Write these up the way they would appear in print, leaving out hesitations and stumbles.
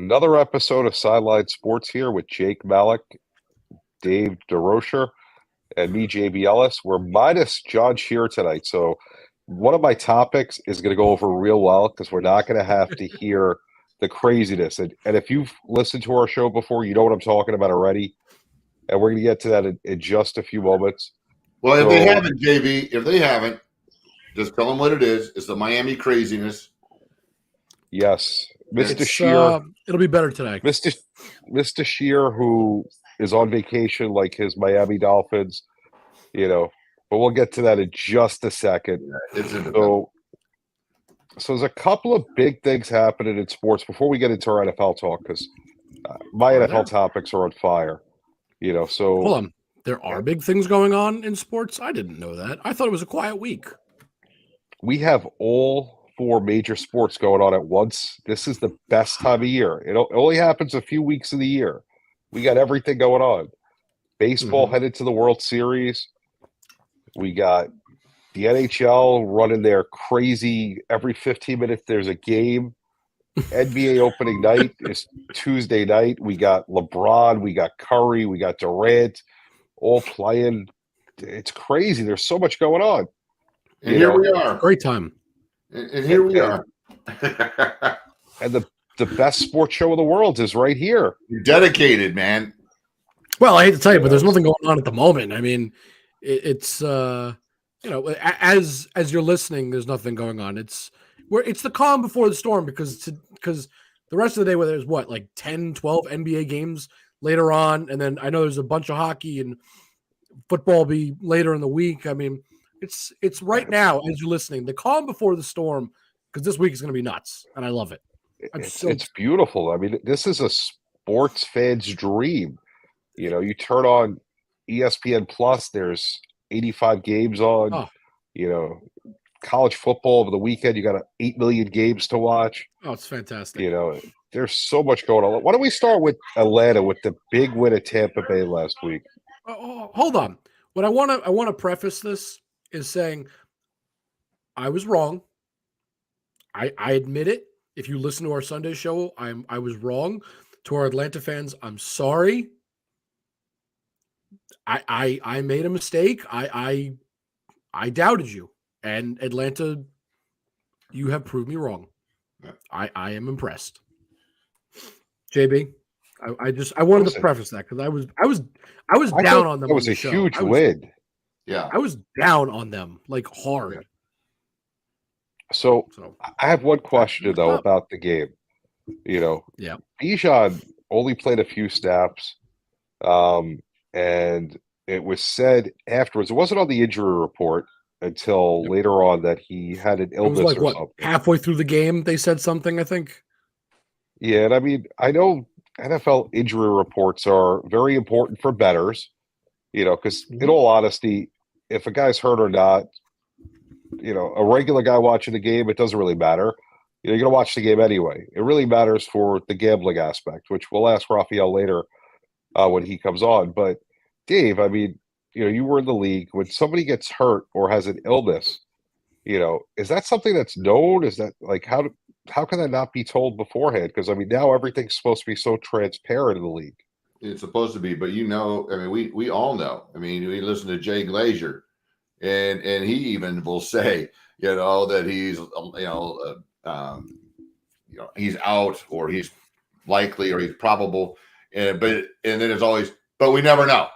Another episode of Sideline Sports here with Jake Malik, Dave DeRocher, and me, JB Ellis. We're minus John Shear tonight, so one of my topics is going to go over real well because we're not going to have to hear the craziness. And if you've listened to our show before, you know what I'm talking about already. And we're going to get to that in just a few moments. Well, if they haven't, JB, if they haven't, just tell them what it is. It's the Miami craziness. Yes. Mr. Shear. It'll be better today. Mr. Shear, who is on vacation like his Miami Dolphins, but we'll get to that in just a second. So there's a couple of big things happening in sports before we get into our NFL talk, because my NFL topics are on fire. So hold on. There are big things going on in sports? I didn't know that. I thought it was a quiet week. We have all four major sports going on at once. This is the best time of year. It only happens a few weeks of the year. We got everything going on. Baseball headed to the World Series. We got the NHL running their crazy every 15 minutes there's a game. NBA opening night is Tuesday night. We got LeBron, we got Curry, we got Durant all playing. It's crazy. There's so much going on. And here we are. Great time. And here we are. And the best sports show in the world is right here. You're dedicated, man. Well, I hate to tell you, but there's nothing going on at the moment. I mean, it's as you're listening, there's nothing going on. It's the calm before the storm because the rest of the day, where there's 10, 12 NBA games later on, and then I know there's a bunch of hockey and football be later in the week. I mean, it's right now as you're listening, the calm before the storm, because this week is going to be nuts, and I love it. It's beautiful. I mean, this is a sports fan's dream. You turn on ESPN Plus, there's 85 games on. College football over the weekend, you got 8 million games to watch. Oh, it's fantastic. There's so much going on. Why don't we start with Atlanta with the big win at Tampa Bay last week? Hold on. What I want to preface this is saying I was wrong. I admit it. If you listen to our Sunday show, I was wrong. To our Atlanta fans, I'm sorry. I made a mistake. I doubted you. And Atlanta, you have proved me wrong. I am impressed. JB, I wanted to preface that because I was down on them. That was a huge win. Yeah, I was down on them hard. Yeah. So I have one question though about the game. Bijan only played a few snaps, and it was said afterwards. It wasn't on the injury report until later on that he had an illness or something. Halfway through the game, they said something, I think. Yeah, and I mean, I know NFL injury reports are very important for bettors, because in all honesty, if a guy's hurt or not, a regular guy watching the game, it doesn't really matter. You're going to watch the game anyway. It really matters for the gambling aspect, which we'll ask Raphael later when he comes on. But Dave, I mean, you were in the league. When somebody gets hurt or has an illness, is that something that's known? Is that how can that not be told beforehand? Because I mean, now everything's supposed to be so transparent in the league. It's supposed to be, but I mean, we all know. I mean, we listen to Jay Glazier, and he even will say, that he's he's out or he's likely or he's probable, and then it's always, but we never know.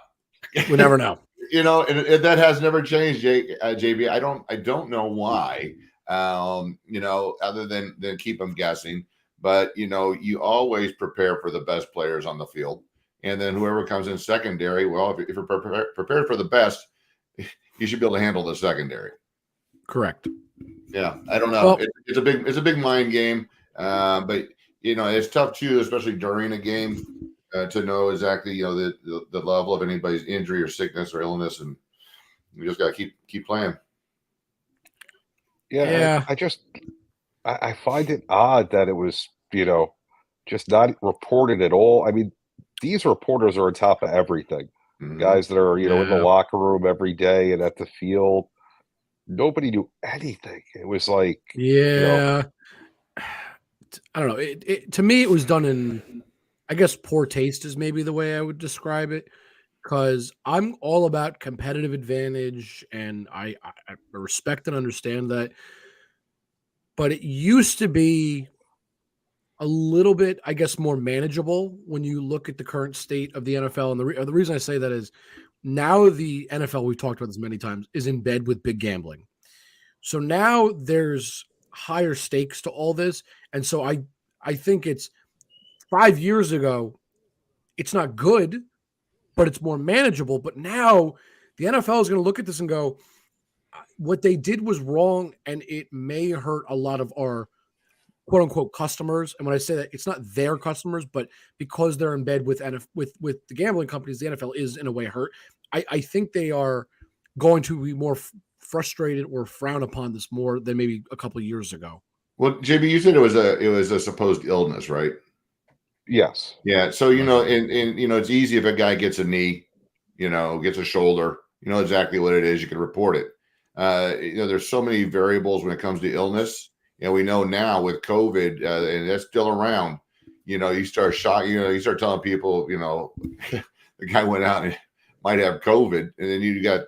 We never know. And that has never changed, JB. I don't know why. Other than keep them guessing, but you always prepare for the best players on the field, and then whoever comes in secondary. Well, if you're prepared for the best, you should be able to handle the secondary. Correct. Yeah, I don't know. Well, it's a big mind game, but it's tough too, especially during a game, to know exactly the level of anybody's injury or sickness or illness, and you just got to keep playing. Yeah. I find it odd that it was just not reported at all. I mean, these reporters are on top of everything. Guys that are in the locker room every day and at the field. Nobody knew anything. It was like I don't know. To me, it was done in, I guess, poor taste is maybe the way I would describe it. Because I'm all about competitive advantage, and I respect and understand that. But it used to be a little bit, I guess, more manageable when you look at the current state of the NFL. And the reason I say that is now the NFL, we've talked about this many times, is in bed with big gambling. So now there's higher stakes to all this. And so I think it's 5 years ago, it's not good, but it's more manageable. But now the NFL is going to look at this and go, what they did was wrong, and it may hurt a lot of our quote unquote customers. And when I say that, it's not their customers, but because they're in bed with with the gambling companies, the NFL is in a way hurt. I think they are going to be more frustrated or frown upon this more than maybe a couple of years ago. Well, JB, you said it was a supposed illness, right? Yes. Yeah. So, and it's easy if a guy gets a knee, gets a shoulder, you know exactly what it is. You can report it. There's so many variables when it comes to illness. And we know now with COVID, and that's still around, you start you start telling people, the guy went out and might have COVID, and then you got,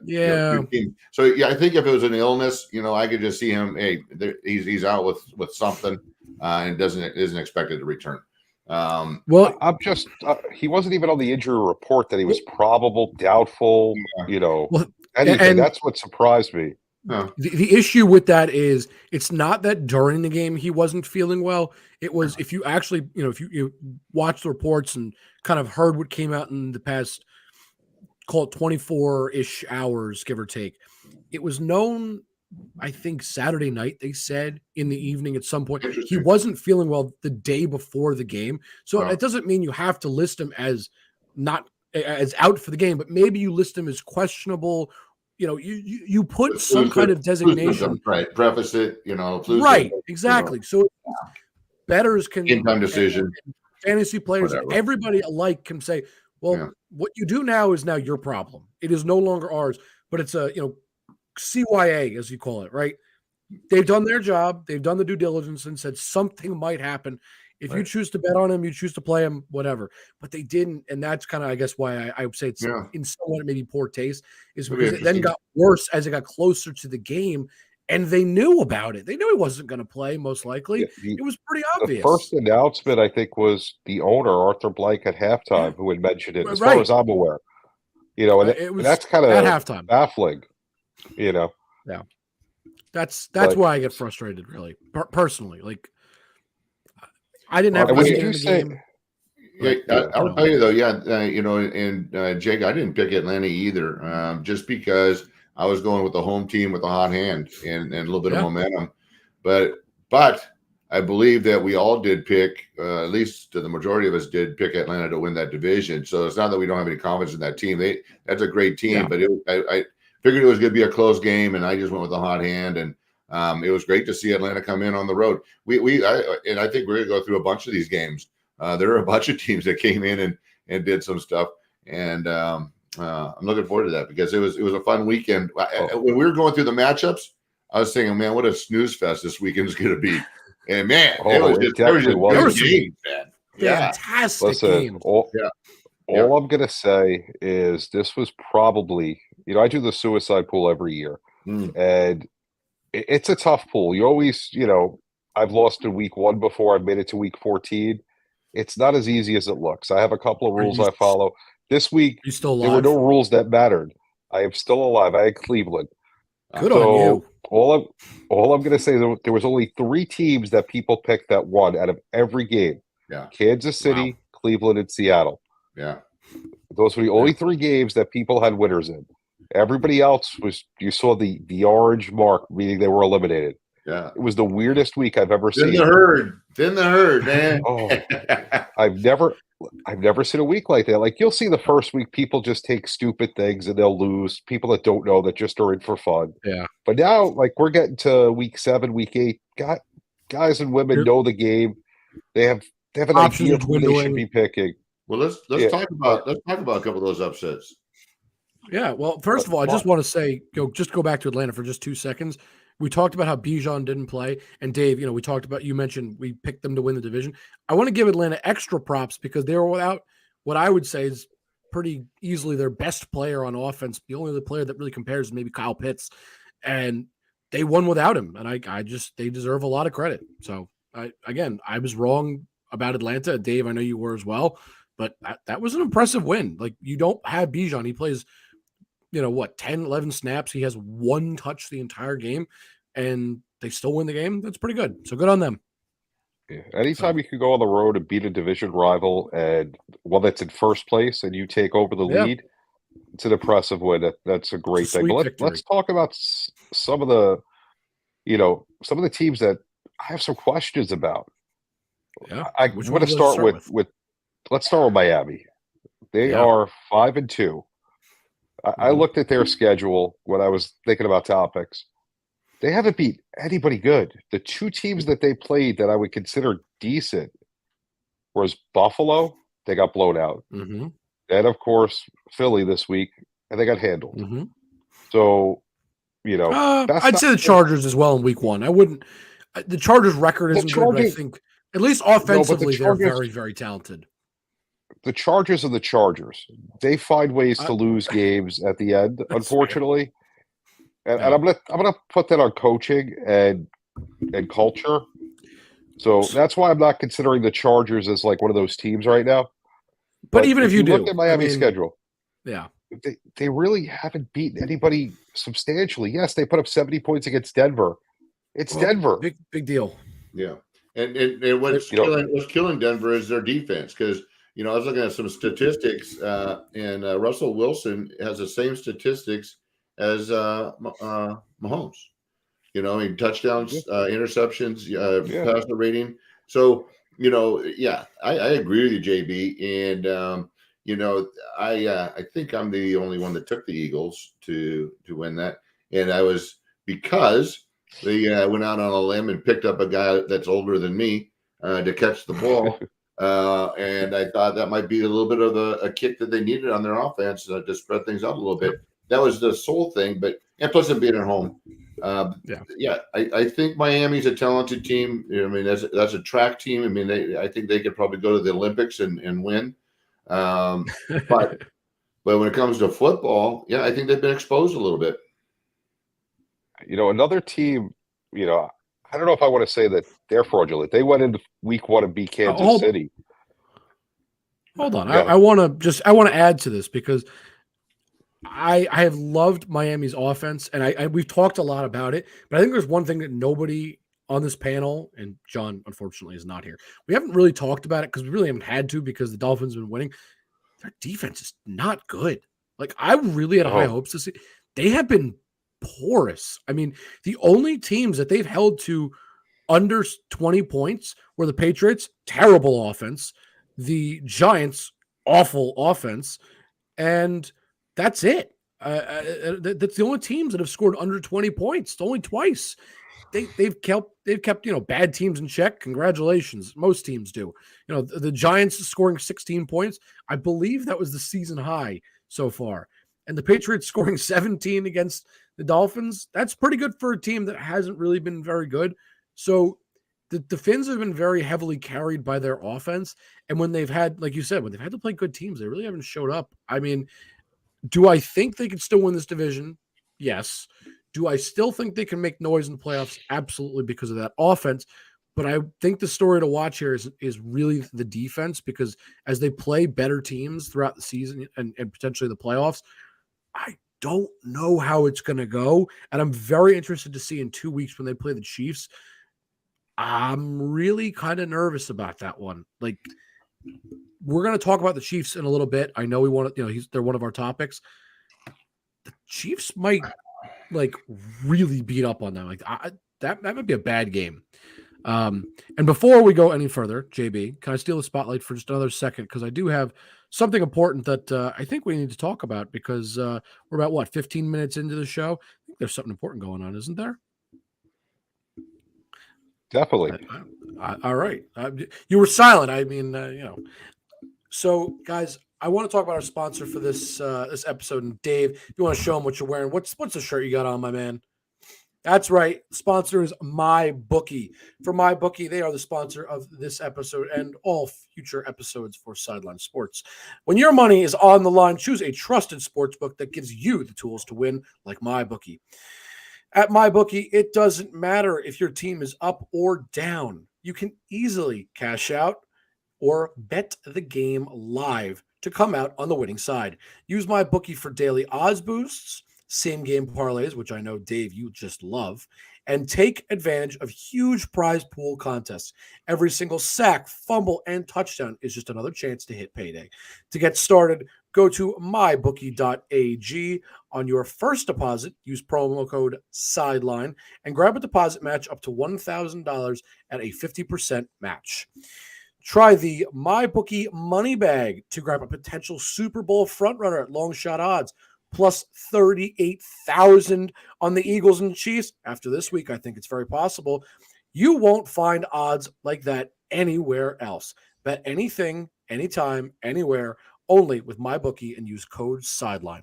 so yeah, I think if it was an illness, I could just see him, hey, he's out with something, and isn't expected to return. Well, I'm just he wasn't even on the injury report that he was probable, doubtful, anything. And that's what surprised me. The issue with that is it's not that during the game he wasn't feeling well. It was if you actually, if you watch the reports and kind of heard what came out in the past, call it 24-ish hours, give or take, it was known, I think Saturday night, they said in the evening at some point, he wasn't feeling well the day before the game. So it doesn't mean you have to list him as not as out for the game, but maybe you list him as questionable. You put some kind of designation, right? Preface it, right? Exactly. So bettors can in-time decision, fantasy players, everybody alike can say, well, what you do now is now your problem. It is no longer ours, but it's a CYA, as you call it, right? They've done their job. They've done the due diligence and said something might happen. If you choose to bet on him, you choose to play him, whatever. But they didn't, and that's kind of, I guess, why I would say it's in somewhat maybe poor taste, is because it then got worse as it got closer to the game, and they knew about it. They knew he wasn't going to play, most likely. It was pretty obvious. The first announcement, I think, was the owner, Arthur Blank, at halftime, who had mentioned it, as far as I'm aware. And that's kind of at halftime baffling. Yeah, that's why I get frustrated, really, personally. Like, I didn't have to in the game. I'll tell you though, and Jake, I didn't pick Atlanta either, just because I was going with the home team with a hot hand and a little bit of momentum. But I believe that we all did pick, at least the majority of us did pick Atlanta to win that division. So it's not that we don't have any confidence in that team. That's a great team, but I figured it was going to be a close game, and I just went with a hot hand. And it was great to see Atlanta come in on the road. I think we're going to go through a bunch of these games. There are a bunch of teams that came in and did some stuff, and I'm looking forward to that because it was a fun weekend. When we were going through the matchups, I was thinking, man, what a snooze fest this weekend is going to be. And man, it was just games, man. Fantastic game. All I'm going to say is this was probably, I do the suicide pool every year, and it's a tough pool. You always, I've lost in week 1 before. I've made it to week 14. It's not as easy as it looks. I have a couple of rules I follow. This week, there were no rules that mattered. I am still alive. I had Cleveland. Good on you. All I'm going to say, there was only 3 teams that people picked that won out of every game. Yeah. Kansas City, Cleveland, and Seattle. Yeah. Those were the only 3 games that people had winners in. Everybody else you saw the orange mark, meaning they were eliminated. Yeah. It was the weirdest week I've ever seen. Thin the herd, man. I've never seen a week like that. Like, you'll see the first week, people just take stupid things and they'll lose. People that don't know, that just are in for fun. Yeah. But now, like, we're getting to week 7, week 8. Guys and women know the game. They have an idea of who they should be picking. Well, let's talk about a couple of those upsets. Yeah. Well, first of all, I just want to say, just go back to Atlanta for just 2 seconds. We talked about how Bijan didn't play, and Dave, you mentioned we picked them to win the division. I want to give Atlanta extra props because they were without what I would say is pretty easily their best player on offense. The only other player that really compares is maybe Kyle Pitts, and they won without him. And they deserve a lot of credit. So I was wrong about Atlanta. Dave, I know you were as well, but that was an impressive win. Like, you don't have Bijan. He plays, 10, 11 snaps. He has one touch the entire game, and they still win the game. That's pretty good. So good on them. Yeah. Anytime you can go on the road and beat a division rival and one that's in first place and you take over the lead, it's an impressive win. That's a great thing. But let's talk about some of the teams that I have some questions about. Yeah. I want to start with let's start with Miami. They are 5-2. I looked at their schedule when I was thinking about topics. They haven't beat anybody good. The two teams that they played that I would consider decent was Buffalo. They got blown out. Mm-hmm. And, of course, Philly this week, and they got handled. Mm-hmm. So, I'd say the Chargers as well in week one. I wouldn't – the Chargers' record isn't good, but I think at least offensively they're very, very talented. The Chargers are the Chargers. They find ways to lose games at the end, unfortunately. And I'm gonna put that on coaching and culture. So that's why I'm not considering the Chargers as like one of those teams right now. But even if you do, look at Miami's schedule, they really haven't beaten anybody substantially. Yes, they put up 70 points against Denver. It's Denver. Big deal. Yeah, and what's killing Denver is their defense, because I was looking at some statistics, and Russell Wilson has the same statistics as Mahomes. Touchdowns, interceptions, passer rating. So, I agree with you, JB. And I think I'm the only one that took the Eagles to win that. And I was, because they went out on a limb and picked up a guy that's older than me to catch the ball. And I thought that might be a little bit of a kick that they needed on their offense to spread things out a little bit. That was the sole thing, and plus them being at home. I think Miami's a talented team. I mean, that's a track team. I mean, I think they could probably go to the Olympics and win. But when it comes to football, I think they've been exposed a little bit. Another team, I don't know if I want to say that they're fraudulent. They went into week one and beat Kansas City. Hold on. I want to add to this because I have loved Miami's offense, and we've talked a lot about it, but I think there's one thing that nobody on this panel, and John unfortunately is not here, we haven't really talked about it because we really haven't had to, because the Dolphins have been winning. Their defense is not good. Like, I really had high hopes to see. They have been porous. I mean, the only teams that they've held to under 20 points were the Patriots, terrible offense, the Giants, awful offense, and that's it. That's the only teams that have scored under 20 points. Only twice. They've kept bad teams in check. Congratulations. Most teams do. The Giants scoring 16 points. I believe that was the season high so far. And the Patriots scoring 17 against the Dolphins. That's pretty good for a team that hasn't really been very good. So the Finns have been very heavily carried by their offense. And when they've had, like you said, when they've had to play good teams, they really haven't showed up. I mean, do I think they can still win this division? Yes. Do I still think they can make noise in the playoffs? Absolutely, because of that offense. But I think the story to watch here is really the defense, because as they play better teams throughout the season and potentially the playoffs, I don't know how it's going to go. And I'm very interested to see in 2 weeks when they play the Chiefs. I'm really kind of nervous about that one. Like, we're going to talk about the Chiefs in a little bit. I know we want to, they're one of our topics. The Chiefs might really beat up on them. Like, that might be a bad game. And before we go any further, JB, can I steal the spotlight for just another second? Because I do have something important that I think we need to talk about, because we're about 15 minutes into the show. I think there's something important going on, isn't there? Definitely. All right. You were silent. I mean, So, guys, I want to talk about our sponsor for this episode. And Dave, if you want to show them what you're wearing, what's the shirt you got on, my man? That's right. Sponsor is MyBookie. For MyBookie, they are the sponsor of this episode and all future episodes for Sideline Sports. When your money is on the line, choose a trusted sports book that gives you the tools to win, like MyBookie. At MyBookie, it doesn't matter if your team is up or down. You can easily cash out or bet the game live to come out on the winning side. Use MyBookie for daily odds boosts, same game parlays, which I know, Dave, you just love, and take advantage of huge prize pool contests. Every single sack, fumble, and touchdown is just another chance to hit payday. To get started, go to mybookie.ag. On your first deposit, use promo code SIDELINE and grab a deposit match up to $1,000 at a 50% match. Try the MyBookie Money Bag to grab a potential Super Bowl frontrunner at long shot odds, plus 38,000 on the Eagles and Chiefs. After this week, I think it's very possible. You won't find odds like that anywhere else. Bet anything, anytime, anywhere, only with MyBookie, and use code SIDELINE.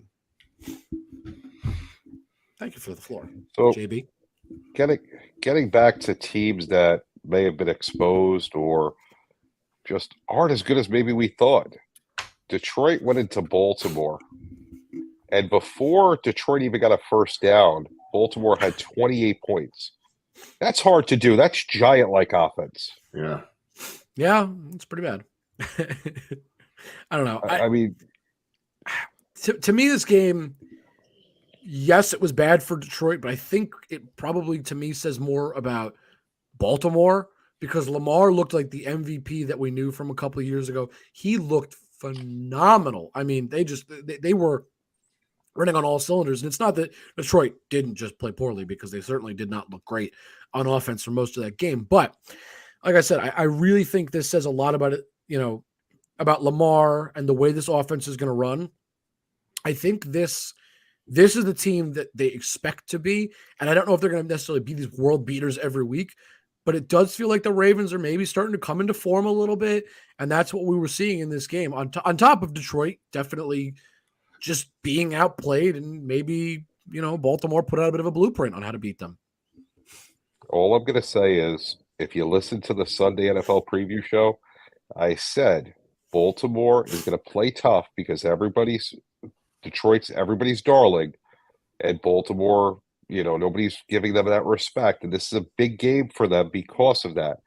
Thank you for the floor, So JB. getting back to teams that may have been exposed or just aren't as good as maybe we thought. Detroit went into Baltimore, and before Detroit even got a first down, Baltimore had 28 points. That's hard to do. That's giant-like offense. Yeah. Yeah, it's pretty bad. I don't know. I mean, to me, this game, yes, it was bad for Detroit, but I think it probably, to me, says more about Baltimore, because Lamar looked like the MVP that we knew from a couple of years ago. He looked phenomenal. I mean, they were running on all cylinders. And it's not that Detroit didn't just play poorly, because they certainly did not look great on offense for most of that game. But like I said, I really think this says a lot about it, about Lamar and the way this offense is going to run. I think this is the team that they expect to be. And I don't know if they're going to necessarily be these world beaters every week, but it does feel like the Ravens are maybe starting to come into form a little bit. And that's what we were seeing in this game. On top of Detroit, definitely just being outplayed, and maybe, Baltimore put out a bit of a blueprint on how to beat them. all I'm going to say is, if you listen to the Sunday NFL preview show, I said Baltimore is going to play tough because Detroit's everybody's darling, and Baltimore, nobody's giving them that respect. And this is a big game for them because of that.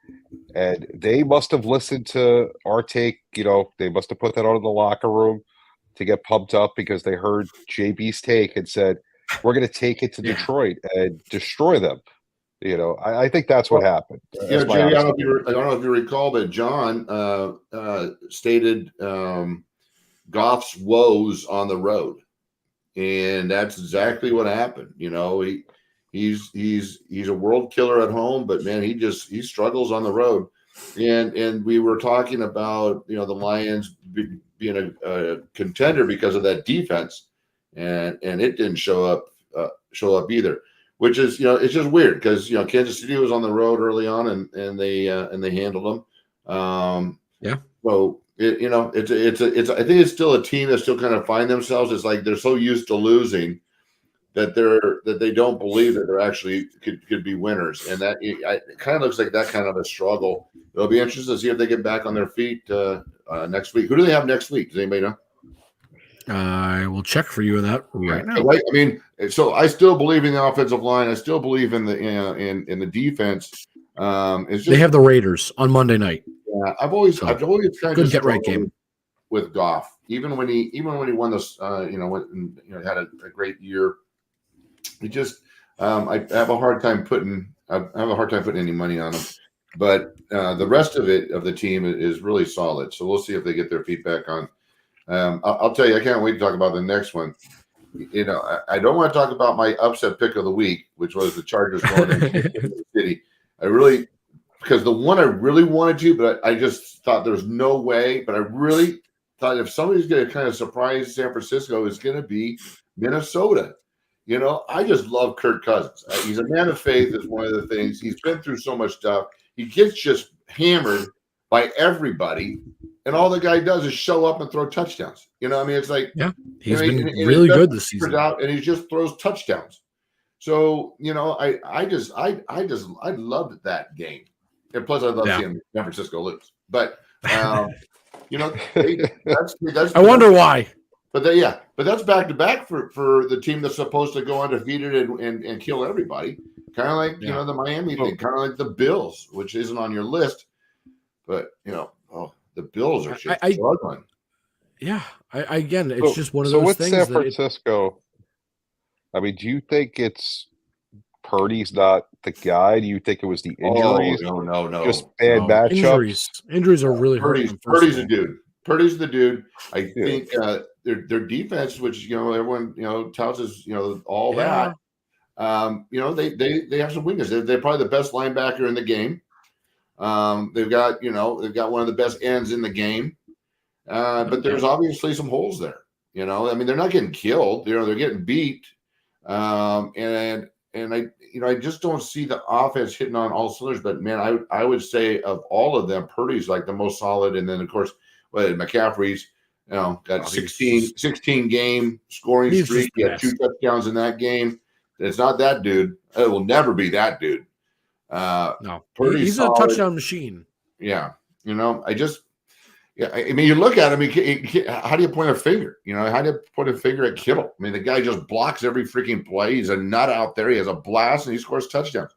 And they must have listened to our take. They must have put that on in the locker room to get pumped up, because they heard JB's take and said, we're going to take it to Detroit and destroy them. I think that's what happened. JB, I don't know if you recall, but John stated Goff's woes on the road. And that's exactly what happened. He's a world killer at home, but man, he struggles on the road. And we were talking about, the Lions being a contender because of that defense, and it didn't show up either, which is, it's just weird, because, Kansas City was on the road early on, and they handled them. Yeah. So it's I think it's still a team that still kind of find themselves. It's like they're so used to losing that they don't believe that they're actually could be winners, and that it kind of looks like that kind of a struggle. It'll be interesting to see if they get back on their feet next week. Who do they have next week? Does anybody know? I will check for you on that right now. Right. I mean, so I still believe in the offensive line. I still believe in the in the defense. It's just, they have the Raiders on Monday night. Yeah, I've always kind of good get right game with Goff. Even when he won this, had a great year. He just, I have a hard time putting any money on him. But the rest of the team is really solid. So we'll see if they get their feedback on. I'll tell you, I can't wait to talk about the next one. I don't want to talk about my upset pick of the week, which was the Chargers going into City. Because the one I really wanted to, but I just thought there's no way. But I really thought if somebody's going to kind of surprise San Francisco, it's going to be Minnesota. I just love Kirk Cousins. He's a man of faith is one of the things. He's been through so much stuff. He gets just hammered by everybody, and all the guy does is show up and throw touchdowns. It's like, he's been really good this season. And he just throws touchdowns. So, I loved that game. And plus I love seeing San Francisco lose. But that's I wonder why. But that's back to back for the team that's supposed to go undefeated and kill everybody. Kind of like the Miami thing, kind of like the Bills, which isn't on your list. But the Bills are just struggling. Yeah, again, it's just one of those with things. San Francisco, I mean, do you think it's Purdy's not the guy? Do you think it was the injuries? No. Just bad matchups? Injuries are really hurting. Purdy's the dude. Purdy's the dude. I think their defense, which everyone touts as all that. They have some weakness. They're probably the best linebacker in the game. They've got one of the best ends in the game. But there's obviously some holes there. I mean, they're not getting killed. They're getting beat. And I just don't see the offense hitting on all cylinders. But man, I would say of all of them, Purdy's like the most solid. And then of course, McCaffrey's got 16 game scoring streak. He had 2 touchdowns in that game. It's not that dude. It will never be that dude. No, Purdy's he's solid. a touchdown machine. Yeah, I mean, you look at him. How do you point a finger? How do you point a finger at Kittle? I mean, the guy just blocks every freaking play. He's a nut out there. He has a blast, and he scores touchdowns.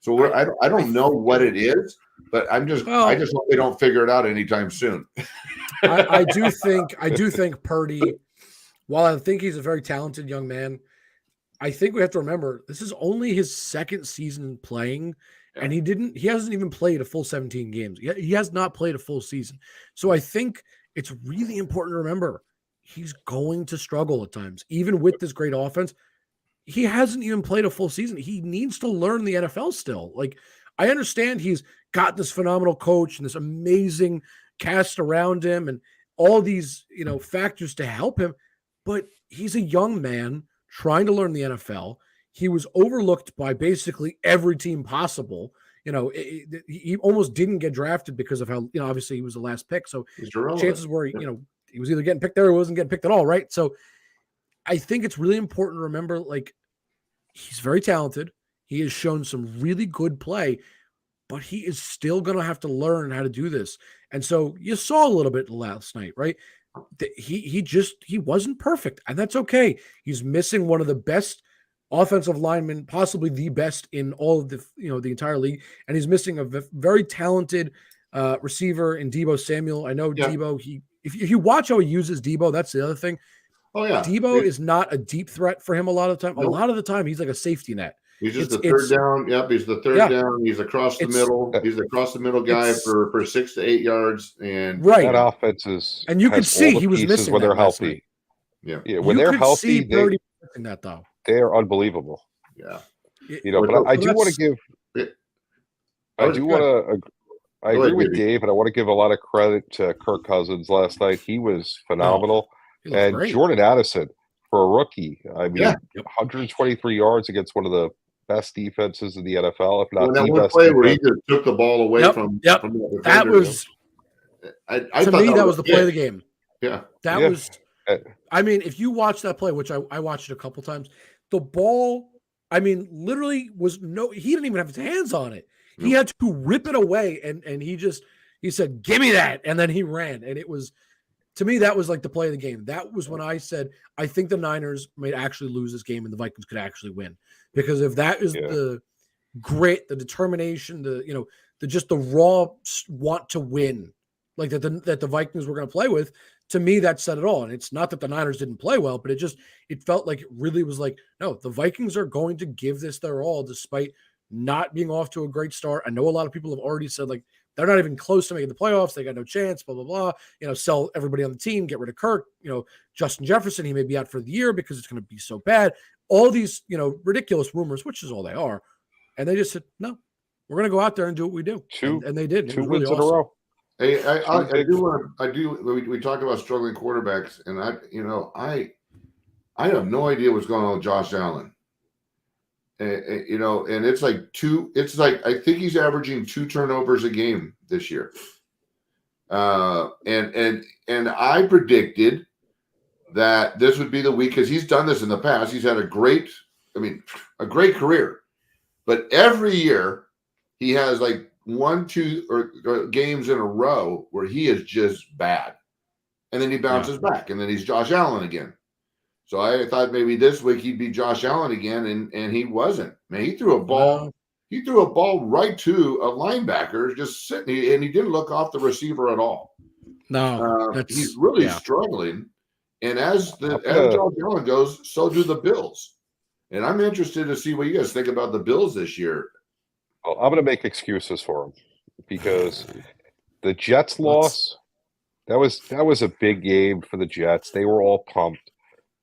So I don't know what it is, but I just hope they don't figure it out anytime soon. I do think Purdy, while I think he's a very talented young man, I think we have to remember this is only his second season playing. And he hasn't even played a full 17 games. He has not played a full season. So I think it's really important to remember he's going to struggle at times. Even with this great offense, he hasn't even played a full season. He needs to learn the NFL still. Like, I understand he's got this phenomenal coach and this amazing cast around him and all these, factors to help him, but he's a young man trying to learn the NFL. He was overlooked by basically every team possible. He almost didn't get drafted because of how, obviously he was the last pick. So chances were, he was either getting picked there or wasn't getting picked at all. Right. So I think it's really important to remember, like, he's very talented. He has shown some really good play, but he is still going to have to learn how to do this. And so you saw a little bit last night, right? He wasn't perfect, and that's okay. He's missing one of the best offensive lineman, possibly the best in all of the entire league. And he's missing a very talented receiver in Deebo Samuel. I know Deebo, if you watch how he uses Deebo, that's the other thing. Oh yeah. Deebo is not a deep threat for him a lot of the time. Nope. A lot of the time he's like a safety net. He's just the third down. Yep, he's the third down. He's across the middle. He's the across the middle guy for 6 to 8 yards. And that offense is, and you can see he was missing when they're healthy. Yeah, when they're healthy, that though. They are unbelievable. Yeah. But I do want to give I agree with Dave, and I want to give a lot of credit to Kirk Cousins last night. He was phenomenal. And great. Jordan Addison, for a rookie, I mean, 123 yards against one of the best defenses in the NFL, if not the best. Play where he just took the ball away from the that was to me that was the play of the game. Yeah, that was. I mean, if you watch that play, which I watched it a couple times, the ball, I mean, literally he didn't even have his hands on it. He had to rip it away, and he said, "Give me that," and then he ran, and it was, to me, that was like the play of the game. That was when I said, I think the Niners might actually lose this game and the Vikings could actually win, because if that is the grit, the determination, the raw want to win, like that the Vikings were going to play with. To me, that said it all. And it's not that the Niners didn't play well, but it felt like it really was like, no, the Vikings are going to give this their all despite not being off to a great start. I know a lot of people have already said, like, they're not even close to making the playoffs. They got no chance, blah, blah, blah. Sell everybody on the team, get rid of Kirk. Justin Jefferson, he may be out for the year because it's going to be so bad. All these, ridiculous rumors, which is all they are. And they just said, no, we're going to go out there and do what we do. And they did. 2 wins in a row. Hey, I do. We talk about struggling quarterbacks, and I have no idea what's going on with Josh Allen. And it's like I think he's averaging 2 turnovers a game this year. And I predicted that this would be the week, because he's done this in the past. He's had a great I mean, a great career. But every year he has like 1, 2 or games in a row where he is just bad. And then he bounces back, and then he's Josh Allen again. So I thought maybe this week he'd be Josh Allen again, and he wasn't. Man, he threw a ball. He threw a ball right to a linebacker just sitting, and he didn't look off the receiver at all. No, he's really struggling. And as Josh Allen goes, so do the Bills. And I'm interested to see what you guys think about the Bills this year. Well, I'm going to make excuses for him because the Jets loss, that was a big game for the Jets. They were all pumped,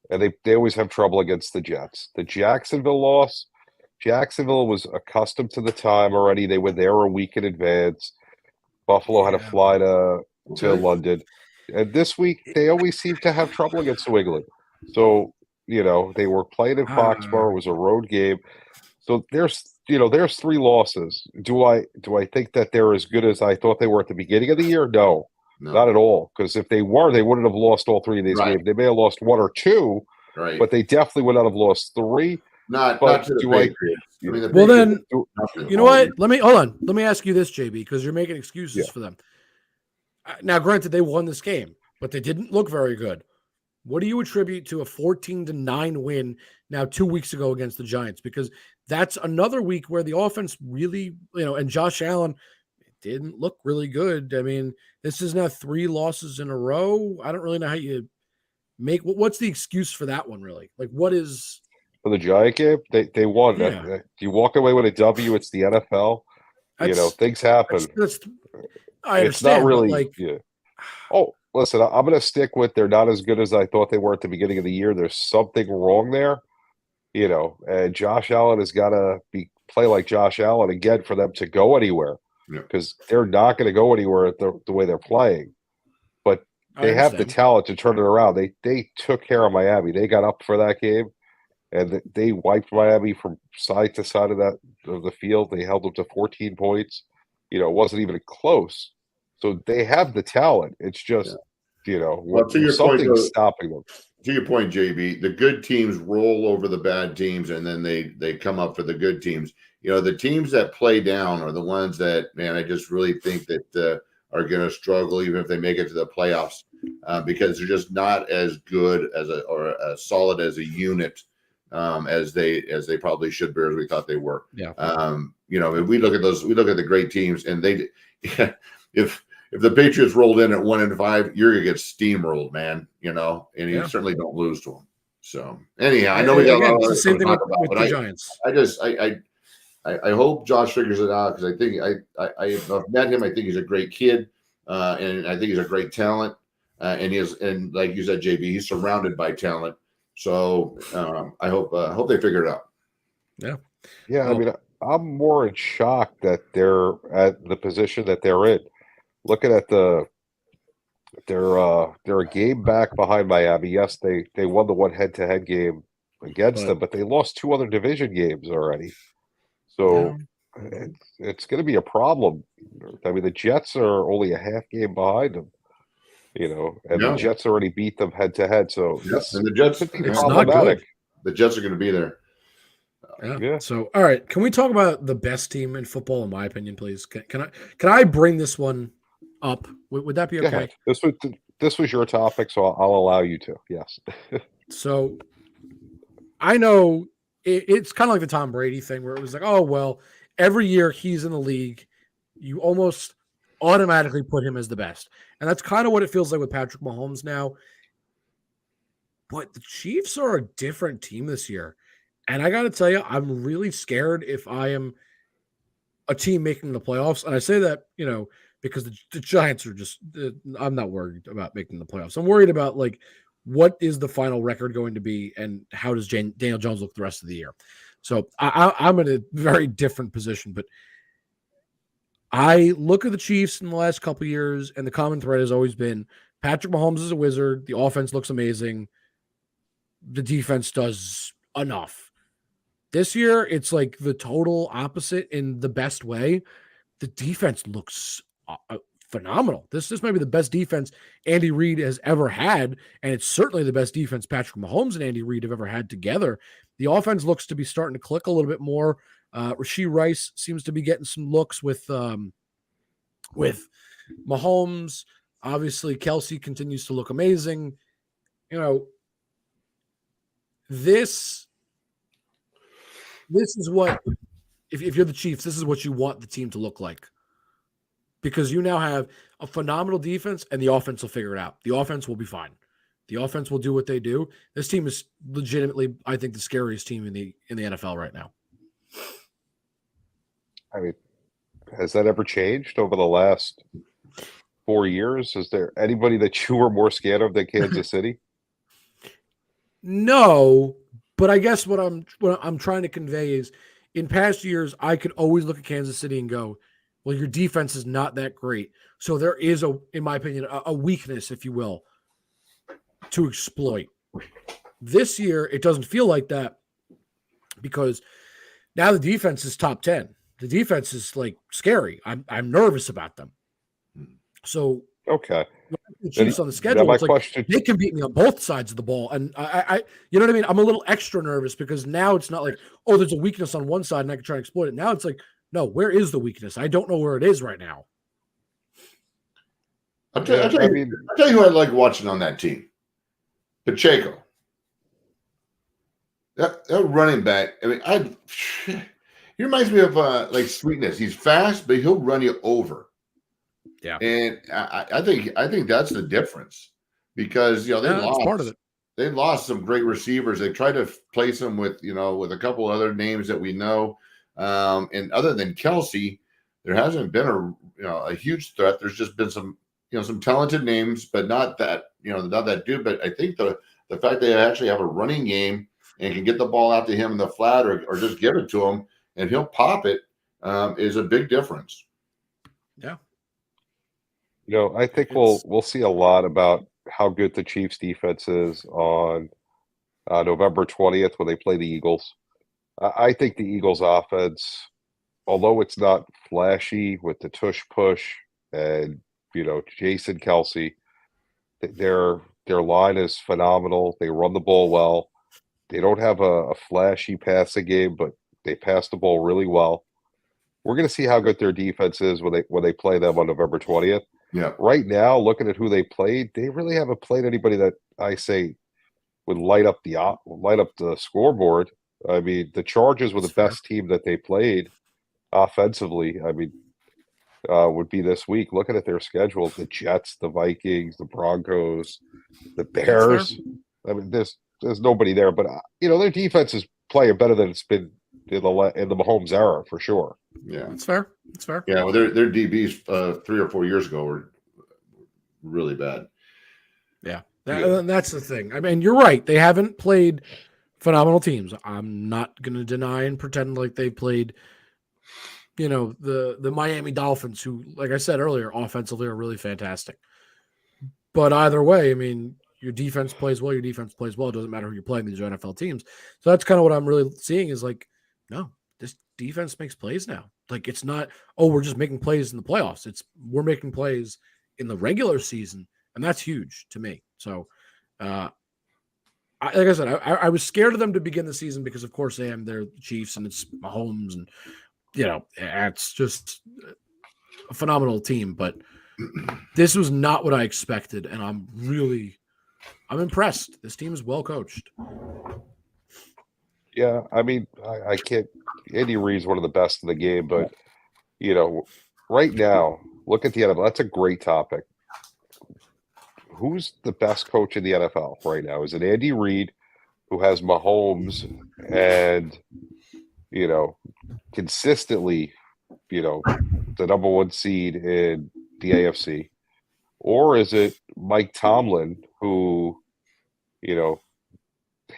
and they always have trouble against the Jets. The Jacksonville loss, Jacksonville was accustomed to the time already. They were there a week in advance. Buffalo had to fly to London. And this week, they always seem to have trouble against New England. So, they were playing in Foxborough. It was a road game. So there's 3 losses. Do I think that they're as good as I thought they were at the beginning of the year? No. Not at all. Because if they were, they wouldn't have lost all 3 of these games. They may have lost 1 or 2, but they definitely would not have lost 3. Not to the Patriots. I mean, well, then, you know what? Hold on. Let me ask you this, JB, because you're making excuses for them. Now, granted, they won this game, but they didn't look very good. What do you attribute to a 14-9 win now 2 weeks ago against the Giants? Because that's another week where the offense really, and Josh Allen didn't look really good. I mean, this is now 3 losses in a row. I don't really know how you make – what's the excuse for that one, really? Like, what is – for the Giant game, they won. Yeah. You walk away with a W. It's the NFL. Things happen. I understand. It's not really. Oh, listen, I'm going to stick with they're not as good as I thought they were at the beginning of the year. There's something wrong there, and Josh Allen has got to play like Josh Allen again for them to go anywhere because they're not going to go anywhere the way they're playing. But they have the talent to turn it around. They took care of Miami. They got up for that game. And they wiped Miami from side to side of the field. They held them to 14 points. It wasn't even close. So they have the talent. It's just, something's stopping them. To your point, JB, the good teams roll over the bad teams, and then they come up for the good teams. The teams that play down are the ones that, man, I just really think that are going to struggle even if they make it to the playoffs because they're just not as good or as solid as a unit. As they probably should be, as we thought they were. Yeah. If we look at the great teams, and if the Patriots rolled in at 1-5, you're gonna get steamrolled, man. And you certainly don't lose to them. So anyhow, I know we got a lot of the same thing with the Giants. I hope Josh figures it out because I think I've met him. I think he's a great kid, and I think he's a great talent. And like you said, JB, he's surrounded by talent. So I hope they figure it out. Yeah. Yeah. I mean, I'm more in shock that they're at the position that they're in. Looking at they're a game back behind Miami. Yes, they won the one head-to-head game against them, but they lost 2 other division games already. So it's going to be a problem. I mean, the Jets are only a half game behind them. The Jets already beat them head to head. So and the Jets could be problematic. The Jets are going to be there. Yeah. So, all right, can we talk about the best team in football, in my opinion, please? Can I bring this one up? Would that be okay? This was your topic, so I'll allow you to. Yes. So, I know it's kind of like the Tom Brady thing, where it was like, oh well, every year he's in the league, you almost automatically put him as the best. And that's kind of what it feels like with Patrick Mahomes now. But the Chiefs are a different team this year. And I got to tell you, I'm really scared if I am a team making the playoffs. And I say that, because the Giants are just I'm not worried about making the playoffs. I'm worried about, like, what is the final record going to be and how does Daniel Jones look the rest of the year? So I'm in a very different position. But I look at the Chiefs in the last couple of years, and the common thread has always been Patrick Mahomes is a wizard. The offense looks amazing. The defense does enough. This year, it's like the total opposite in the best way. The defense looks phenomenal. This may be the best defense Andy Reid has ever had, and it's certainly the best defense Patrick Mahomes and Andy Reid have ever had together. The offense looks to be starting to click a little bit more. Rashee Rice seems to be getting some looks with Mahomes. Obviously, Kelsey continues to look amazing. This is what, if you're the Chiefs, this is what you want the team to look like. Because you now have a phenomenal defense, and the offense will figure it out. The offense will be fine. The offense will do what they do. This team is legitimately, I think, the scariest team in the NFL right now. I mean, has that ever changed over the last 4 years? Is there anybody that you were more scared of than Kansas City? No, but I guess what I'm trying to convey is, in past years, I could always look at Kansas City and go, well, your defense is not that great. So there is, in my opinion, a weakness, if you will, to exploit. This year, it doesn't feel like that because now the defense is top 10. The defense is like scary. I'm nervous about them. So okay, the Chiefs on the schedule, it's like they can beat me on both sides of the ball, and I, you know what I mean. I'm a little extra nervous because now it's not like, oh, there's a weakness on one side and I can try and exploit it. Now it's like, no, where is the weakness? I don't know where it is right now. I'll tell you who I like watching on that team. Pacheco. That running back, I mean, he reminds me of like Sweetness. He's fast, but he'll run you over. Yeah. And I think that's the difference because, they lost part of it. They lost some great receivers. They tried to place them with a couple other names that we know. And other than Kelsey, there hasn't been a huge threat. There's just been some talented names, but not that dude. But I think the fact they actually have a running game and can get the ball out to him in the flat or just give it to him and he'll pop it is a big difference. Yeah. I think we'll see a lot about how good the Chiefs defense is on November 20th when they play the Eagles. I think the Eagles offense, although it's not flashy with the tush push and Jason Kelsey, their line is phenomenal. They run the ball well. They don't have a flashy passing game, but they pass the ball really well. We're going to see how good their defense is when they play them on November 20th. Yeah. Right now, looking at who they played, they really haven't played anybody that I say would light up the scoreboard. I mean, the Chargers were the best team that they played offensively. I mean, would be this week. Looking at their schedule, the Jets, the Vikings, the Broncos, the Bears. I mean, there's nobody there, but their defense is playing better than it's been in the Mahomes era for sure. Yeah, it's fair. It's fair. Yeah, well, their DBs 3 or 4 years ago were really bad. Yeah, that's the thing. I mean, you're right. They haven't played phenomenal teams. I'm not going to deny and pretend like they played, the Miami Dolphins, who, like I said earlier, offensively are really fantastic. But either way, I mean, your defense plays well. Your defense plays well. It doesn't matter who you're playing, these are NFL teams. So that's kind of what I'm really seeing is like, no, this defense makes plays now. Like, it's not, oh, we're just making plays in the playoffs. We're making plays in the regular season, and that's huge to me. So, like I said, I was scared of them to begin the season because, of course, they're the Chiefs and it's Mahomes, and it's just a phenomenal team. But this was not what I expected, and I'm impressed. This team is well coached. Yeah, I mean, I can't. Andy Reid's one of the best in the game, but right now, look at the NFL. That's a great topic. Who's the best coach in the NFL right now? Is it Andy Reid, who has Mahomes and consistently, the number one seed in the AFC, or is it Mike Tomlin, who,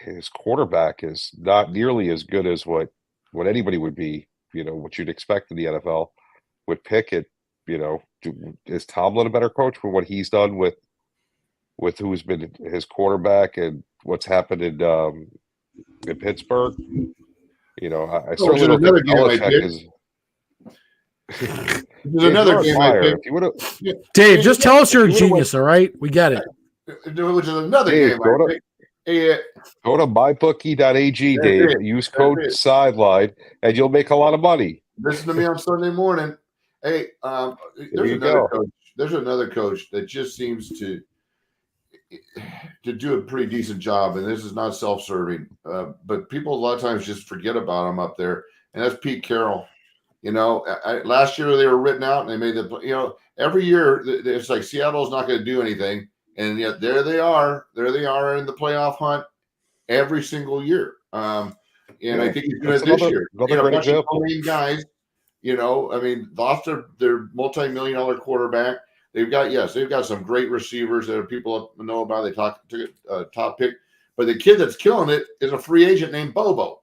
his quarterback is not nearly as good as what anybody would be, what you'd expect in the NFL with Pickett. Is Tomlin a better coach for what he's done with who's been his quarterback and what's happened in Pittsburgh? I certainly don't think Belichick is. There's another you're on game fire. I picked. If you would have, Dave, just tell us you're a you would've genius, all right? We get it. Which is another Dave, game I picked. Hey, go to mybookie.ag, That's Dave. it. Use That's code it. Sideline, and you'll make a lot of money. listen to me on Sunday morning. Hey, there's you another go. coach. There's another coach that just seems to do a pretty decent job, and this is not self-serving, but people a lot of times just forget about him up there, and that's Pete Carroll. You know, last year they were written out, and they made the. You know, every year it's like Seattle's not going to do anything, and yet there they are. There they are in the playoff hunt every single year. And I think he's doing it this year. Another great example. Guys, you know, I mean, lost their multi-million-dollar quarterback. They've got some great receivers that people know about. They talk to top pick, but the kid that's killing it is a free agent named Bobo.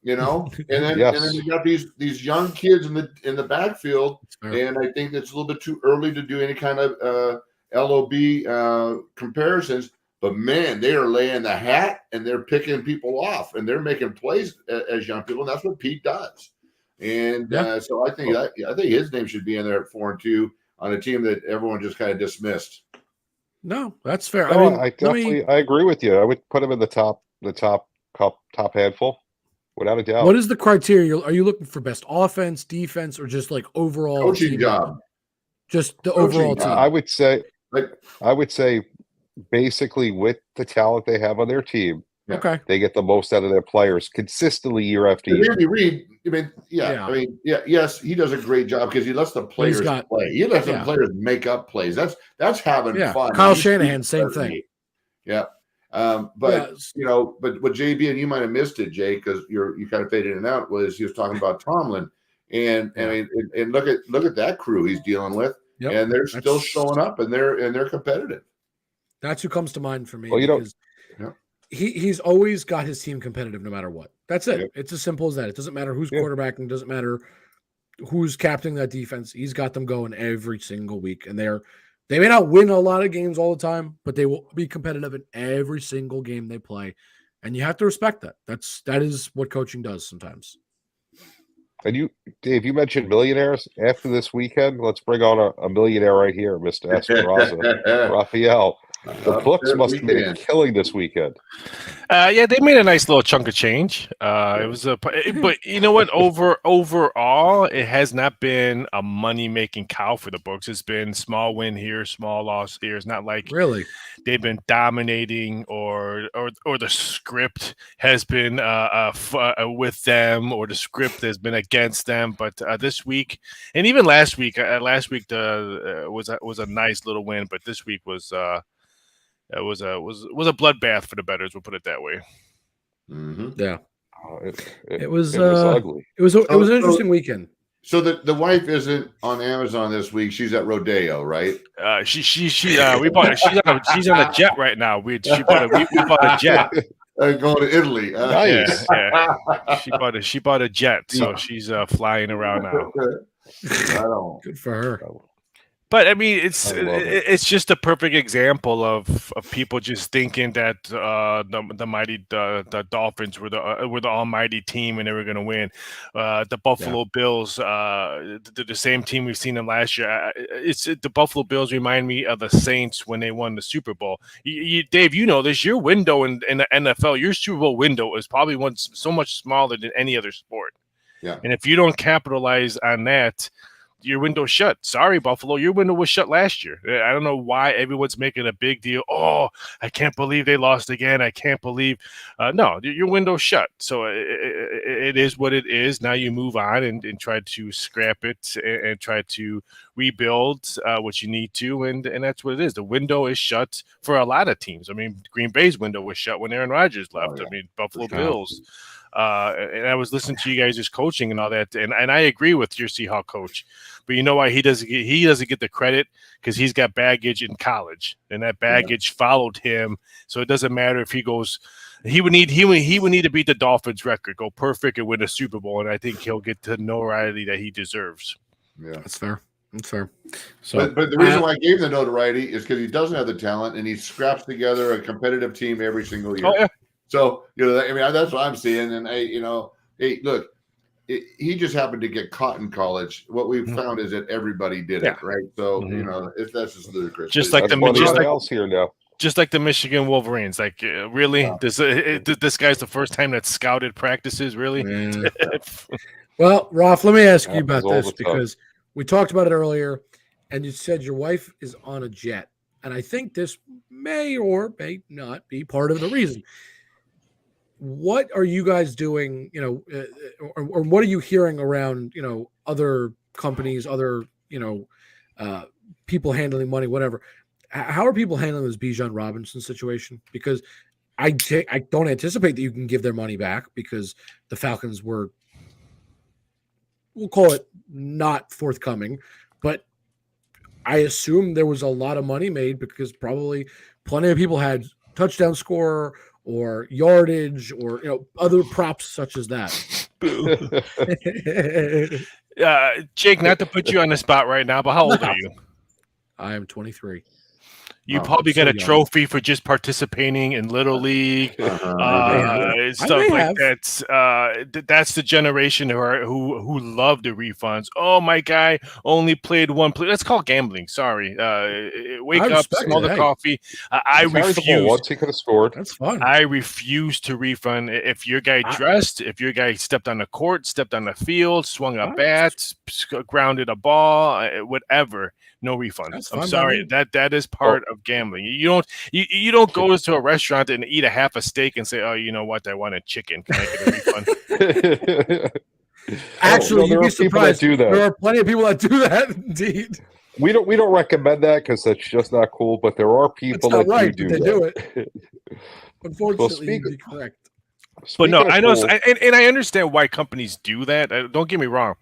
You know, and then you got these young kids in the backfield, and I think it's a little bit too early to do any kind of LOB comparisons. But man, they are laying the hat and they're picking people off and they're making plays as young people. And that's what Pete does. And so I think his name should be in there at 4-2 on a team that everyone just kind of dismissed. No, that's fair. No, I mean, I agree with you. I would put him in the top handful, without a doubt. What is the criteria? Are you looking for best offense, defense, or just like overall coaching team? job? Just the overall team. I would say basically with the talent they have on their team, okay, they get the most out of their players consistently year after year. Andy Reid, yes, he does a great job because he lets the players play. He lets the players make up plays. That's having fun. Kyle Shanahan, same thing. Yeah. But what JB, and you might have missed it, Jay, because you kind of faded in and out, was he was talking about Tomlin, and look at that crew he's dealing with, and they're still showing up, and they're competitive. That's who comes to mind for me. Well, he's always got his team competitive no matter what. That's it. Yep. It's as simple as that. It doesn't matter who's quarterbacking. It doesn't matter who's captaining that defense. He's got them going every single week, and they may not win a lot of games all the time, but they will be competitive in every single game they play, and you have to respect that. That is what coaching does sometimes. And Dave, you mentioned millionaires. After this weekend, let's bring on a millionaire right here, Mr. Esperanza, Raphael. The books must have made a killing this weekend. Yeah, they made a nice little chunk of change. But you know what? Overall, it has not been a money-making cow for the books. It's been small win here, small loss here. It's not like really they've been dominating or the script has been with them or the script has been against them. But this week and even last week was a nice little win. But this week was. It was a bloodbath for the bettors. We'll put it that way. Mm-hmm. Yeah, it was ugly. It was an interesting weekend. So the wife isn't on Amazon this week. She's at Rodeo, right? She's on a jet right now. We bought a jet. Going to Italy. Nice. Yeah. She bought a jet, so she's flying around now. Good for her. But I mean, it's just a perfect example of people just thinking that the Dolphins were the almighty team and they were going to win. The Buffalo Bills, the same team we've seen them last year. The Buffalo Bills remind me of the Saints when they won the Super Bowl. Dave, you know this. Your window in the NFL, your Super Bowl window is probably so much smaller than any other sport. Yeah, and if you don't capitalize on that, your window's shut. Sorry, Buffalo. Your window was shut last year. I don't know why everyone's making a big deal. Oh, I can't believe they lost again. I can't believe. No, your window's shut. So it is what it is. Now you move on and try to scrap it and try to rebuild what you need to. And that's what it is. The window is shut for a lot of teams. I mean, Green Bay's window was shut when Aaron Rodgers left. I mean, Buffalo Bills. And I was listening to you guys' coaching and all that, and I agree with your Seahawk coach. But you know why he doesn't get the credit? Because he's got baggage in college, and that baggage followed him. So it doesn't matter if he goes. He would need to beat the Dolphins record, go perfect, and win a Super Bowl, and I think he'll get the notoriety that he deserves. Yeah, that's fair. That's fair. So, but the reason why I gave him the notoriety is because he doesn't have the talent, and he scraps together a competitive team every single year. Oh yeah. So I mean, that's what I'm seeing. And hey, look, he just happened to get caught in college. What we found is that everybody did it, right? So if that's just ludicrous. Just like That's the why the just like, NIL's here now. just like the Michigan Wolverines. Like, really, this guy's the first time that scouted practices. Really? Yeah. Well, Rolf, let me ask you Happens about all this the time. because we talked about it earlier, and you said your wife is on a jet, and I think this may or may not be part of the reason. What are you guys doing? Or what are you hearing around? Other companies, other people handling money, whatever. How are people handling this Bijan Robinson situation? Because I don't anticipate that you can give their money back because the Falcons were, we'll call it, not forthcoming, but I assume there was a lot of money made because probably plenty of people had touchdown scorer or yardage or other props such as that. Jake, not to put you on the spot right now, but how old are you? I am 23. You probably so got a young. trophy for just participating in Little League, stuff like that. That's the generation who love the refunds. Oh, my guy only played one play. That's called gambling. Sorry. Wake up, smell the coffee. I refuse. Once he could have scored. That's fun. I refuse to refund. If your guy dressed, if your guy stepped on the court, stepped on the field, swung a bat, grounded a ball, whatever. No refund. I'm sorry. That is part of gambling. You don't go to a restaurant and eat a half a steak and say, "Oh, you know what? I want a chicken. Can I get a refund?" Actually, you'd be surprised. Do that. There are plenty of people that do that. Indeed. We don't recommend that because that's just not cool. But there are people that do it. Unfortunately, you'd be correct. But no, I know, and I understand why companies do that. Don't get me wrong.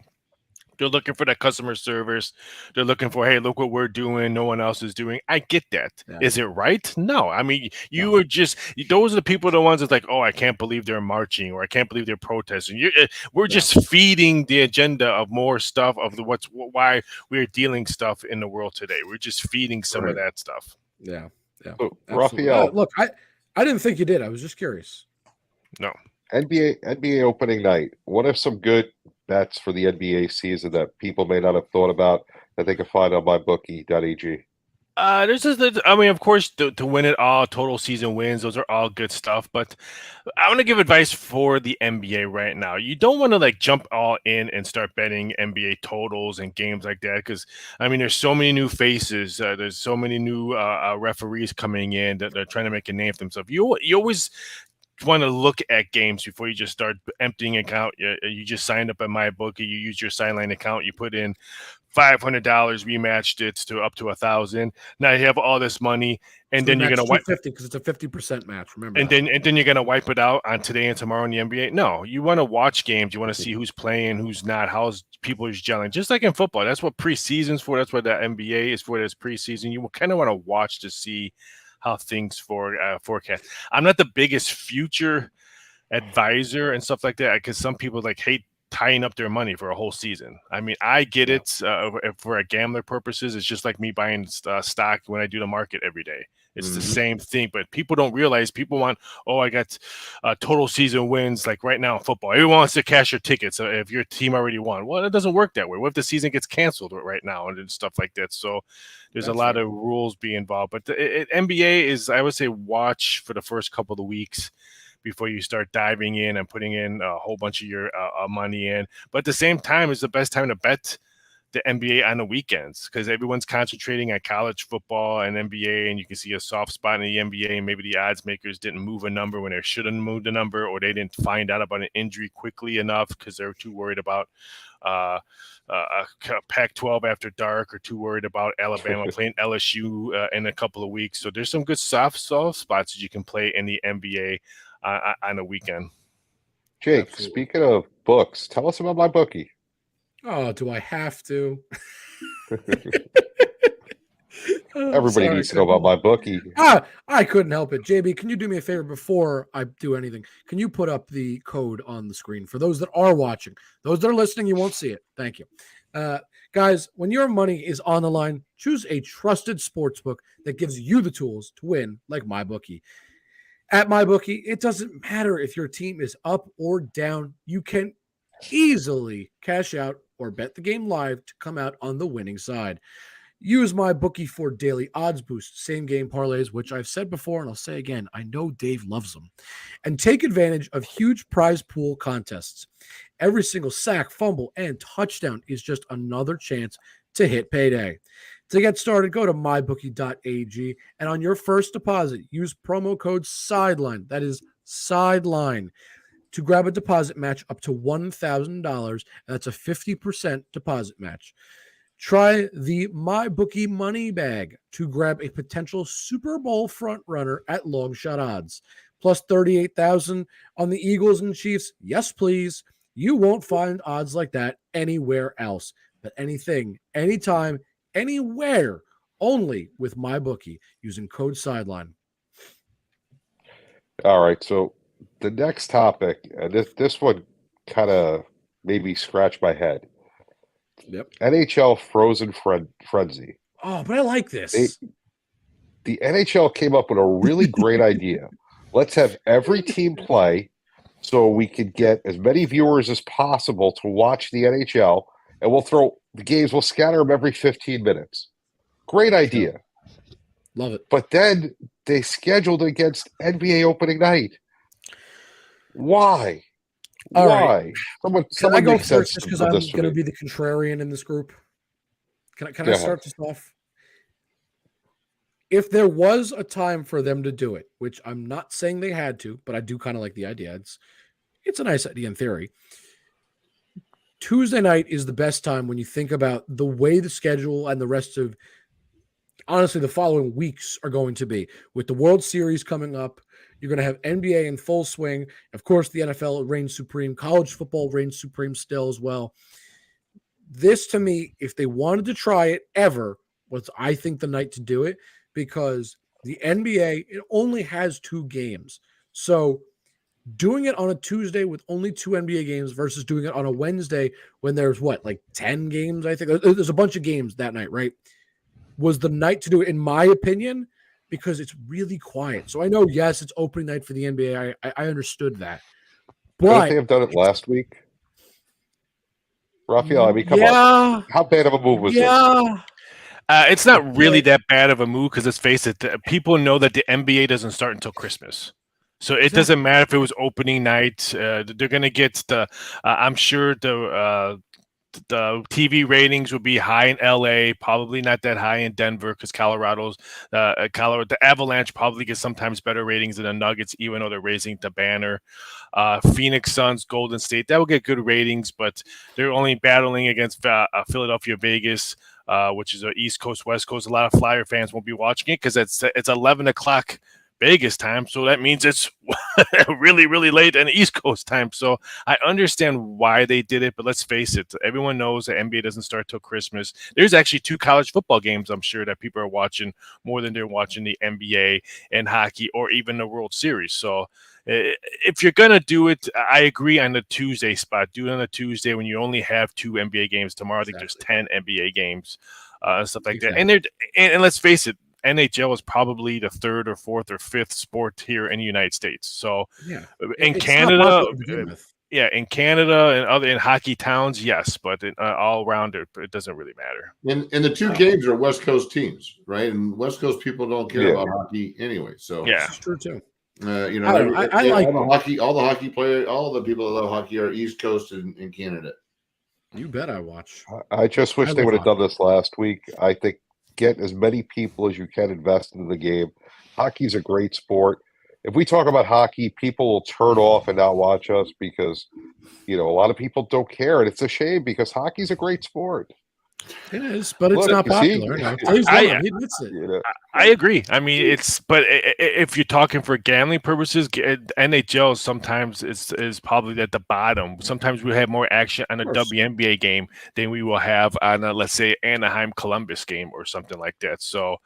They're looking for that customer service. They're looking for, hey, look what we're doing. No one else is doing. I get that. Yeah. Is it right? No. I mean, those are the people, the ones that's like, oh, I can't believe they're marching or I can't believe they're protesting. We're just feeding the agenda of more stuff of why we're dealing stuff in the world today. We're just feeding some of that stuff. Yeah. So, Raphael, look, I didn't think you did. I was just curious. No. NBA opening night. What are some good bets for the NBA season that people may not have thought about that they can find on mybookie.ag? Of course, to win it all, total season wins, those are all good stuff. But I want to give advice for the NBA right now. You don't want to jump all in and start betting NBA totals and games like that because, there's so many new faces. There's so many new referees coming in that they're trying to make a name for themselves. You always want to look at games before you just start emptying account. You just signed up at MyBookie. You use your Sideline account. You put in $500. Rematched it to up to $1,000. Now you have all this money, and then you're gonna wipe 50 because it's a 50% match. Remember, and then you're gonna wipe it out on today and tomorrow in the NBA. No, you want to watch games. You want to see who's playing, who's not, how's people is gelling. Just like in football, that's what preseason's for. That's what the NBA is for. There's preseason. You kind of want to watch to see how things forecast. I'm not the biggest future advisor and stuff like that because some people hate tying up their money for a whole season. I get it for a gambler purposes. It's just like me buying stock when I do the market every day. It's the same thing, but people don't realize. People want, I got total season wins. Like right now in football, everyone wants to cash your tickets if your team already won. Well, it doesn't work that way. What if the season gets canceled right now and stuff like that? So there's a lot of rules being involved. But NBA is, I would say, watch for the first couple of weeks before you start diving in and putting in a whole bunch of your money in. But at the same time, it's the best time to bet the NBA on the weekends because everyone's concentrating on college football and NBA, and you can see a soft spot in the NBA, and maybe the odds makers didn't move a number when they should have moved a number, or they didn't find out about an injury quickly enough because they're too worried about Pac-12 after dark, or too worried about Alabama playing LSU in a couple of weeks. So there's some good soft spots that you can play in the NBA on a weekend. Jake, speaking of books, tell us about MyBookie. Oh, do I have to? Everybody needs to know about MyBookie. I couldn't help it. JB, can you do me a favor before I do anything? Can you put up the code on the screen for those that are watching? Those that are listening, you won't see it. Thank you. Guys, when your money is on the line, choose a trusted sportsbook that gives you the tools to win, like MyBookie. At MyBookie, it doesn't matter if your team is up or down. You can easily cash out or bet the game live to come out on the winning side. Use my bookie for daily odds boost, same game parlays, which I've said before and I'll say again. I know Dave loves them. And take advantage of huge prize pool contests. Every single sack, fumble, and touchdown is just another chance to hit payday. To get started, go to mybookie.ag and on your first deposit, use promo code SIDELINE. That is SIDELINE to grab a deposit match up to $1,000. And that's a 50% deposit match. Try the MyBookie money bag to grab a potential Super Bowl front runner at long shot odds. Plus 38,000 on the Eagles and Chiefs. Yes, please. You won't find odds like that anywhere else. But anything, anytime, anywhere, only with MyBookie using code SIDELINE. All right. So the next topic, this one kind of made me scratch my head. Yep. NHL Frozen Frenzy. Oh, but I like this. The NHL came up with a really great idea. Let's have every team play so we could get as many viewers as possible to watch the NHL, and we'll scatter them every 15 minutes. Great idea. Love it. But then they scheduled against NBA opening night. Why? All Why? right. Someone Can I go make sense first just because of I'm this for going to me. be the contrarian in this group? Can Go I ahead. start this off? If there was a time for them to do it, which I'm not saying they had to, but I do kind of like the idea. It's a nice idea in theory. Tuesday night is the best time when you think about the way the schedule and the rest of, honestly, the following weeks are going to be. With the World Series coming up, you're going to have NBA in full swing. Of course, the NFL reigns supreme. College football reigns supreme still as well. This, to me, if they wanted to try it ever, was, I think, the night to do it, because the NBA, it only has 2 games. So doing it on a Tuesday with only 2 NBA games versus doing it on a Wednesday when there's, 10 games, I think. There's a bunch of games that night, right? Was the night to do it, in my opinion, because it's really quiet. So I know, yes, it's opening night for the NBA. I understood that. Couldn't But they have done it last week? Raphael, I mean, come yeah, on. How bad of a move was this? yeah. It's not really that bad of a move because let's face it, people know that the NBA doesn't start until Christmas. So it doesn't matter if it was opening night. They're going to get I'm sure the TV ratings would be high in LA, probably not that high in Denver because the Avalanche probably gets sometimes better ratings than the Nuggets, even though they're raising the banner. Phoenix Suns, Golden State, that will get good ratings, but they're only battling against Philadelphia, Vegas, which is a East Coast, West Coast. A lot of Flyer fans won't be watching it because it's 11 o'clock Vegas time, so that means it's really, really late in East Coast time. So I understand why they did it, but let's face it, everyone knows the NBA doesn't start till Christmas. There's actually 2 college football games, I'm sure, that people are watching more than they're watching the NBA and hockey or even the World Series. So if you're going to do it, I agree on the Tuesday spot. Do it on a Tuesday when you only have 2 NBA games. Tomorrow, I think there's 10 NBA games and stuff like that. And let's face it, NHL is probably the 3rd or 4th or 5th sport here in the United States. So in Canada, in Canada and in hockey towns, yes, but all around it doesn't really matter. And the 2 games are West Coast teams, right? And West Coast people don't care about hockey anyway. So That's true too. I like all the hockey players, all the people that love hockey are East Coast in Canada. You bet I watch. I just wish they would have done this last week. I think get as many people as you can invest into the game. Hockey's a great sport. If we talk about hockey, people will turn off and not watch us because, a lot of people don't care. And it's a shame because hockey's a great sport. It is, but it's not popular. I agree. I mean, but if you're talking for gambling purposes, NHL sometimes is probably at the bottom. Sometimes we have more action on a WNBA game than we will have on a, let's say, Anaheim Columbus game or something like that. So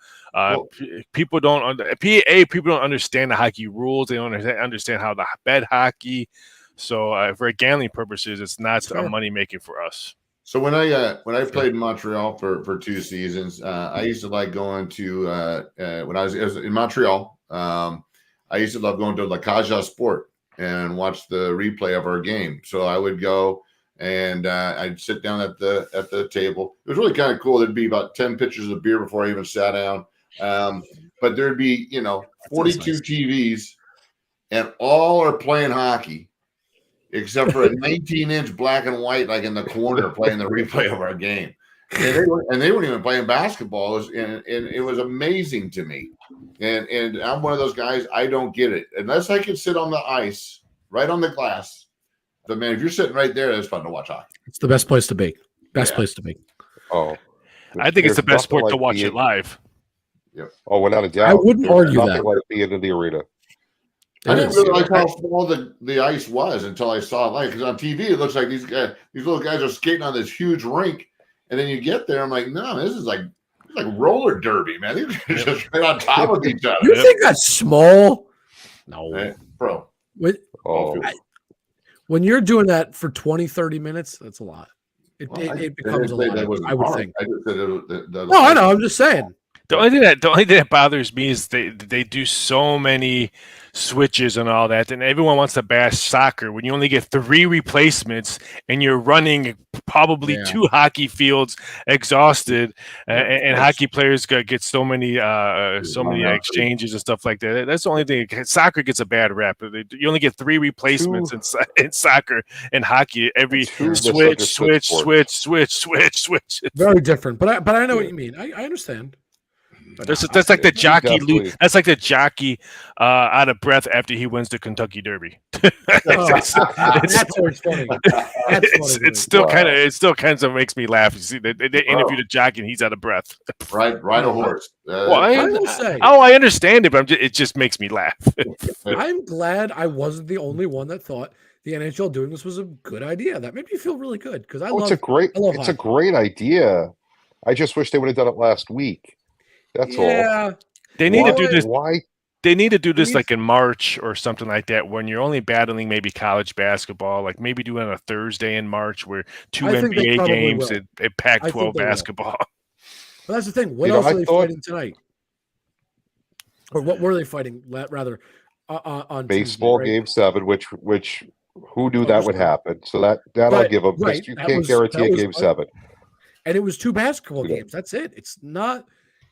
people don't understand the hockey rules. They don't understand how to bet hockey. So for gambling purposes, it's not a money making for us. So when I played in Montreal for 2 seasons, I used to like going to when I was in Montreal. I used to love going to La Cage Sport and watch the replay of our game. So I would go and I'd sit down at the table. It was really kind of cool. There'd be about 10 pitchers of beer before I even sat down. But there'd be 42 nice. TVs, and all are playing hockey, except for a 19-inch black and white, like in the corner, playing the replay of our game. And they weren't even playing basketball. It was amazing to me. And I'm one of those guys, I don't get it. Unless I can sit on the ice, right on the glass. But, man, if you're sitting right there, it's fun to watch hockey. It's the best place to be. Best place to be. Oh, I think it's the best sport to watch being, it live. Yep. Oh, without a doubt. I wouldn't argue nothing that. like being in the arena. I didn't realize how small the ice was until I saw it live. Because on TV, it looks like these little guys are skating on this huge rink. And then you get there, I'm like, no, this is like roller derby, man. These are just right on top of each other. You think that's small? No. Hey, bro. When you're doing that for 20, 30 minutes, that's a lot. It becomes a lot, I would think. I just said no, I know. I'm just saying. The only thing that bothers me is they do so many switches and all that, and everyone wants to bash soccer when you only get 3 replacements and you're running probably 2 hockey fields exhausted, and hockey players get so many exchanges and stuff like that. That's the only thing. Soccer gets a bad rap. You only get 3 replacements in soccer and hockey. Every switch. Very different, but I know what you mean. I understand. That's like the jockey. That's like the jockey out of breath after he wins the Kentucky Derby. That's always funny. It still kind of makes me laugh. You see, they interviewed a jockey and he's out of breath. Ride a horse. I understand it, but it just makes me laugh. I'm glad I wasn't the only one that thought the NHL doing this was a good idea. That made me feel really good because it's a great idea. I just wish they would have done it last week. That's all. They need to do this. Why? They need to do this like in March or something like that, when you're only battling maybe college basketball. Like maybe do it on a Thursday in March, where 2 NBA games and Pac-12 basketball. But that's the thing. What else are they fighting tonight? Or what were they fighting? Rather, on baseball Tuesday, right? Game 7, which who knew that would happen? So that I'll give them. Right. You can't guarantee a Game 7. And it was 2 basketball games. That's it. It's not.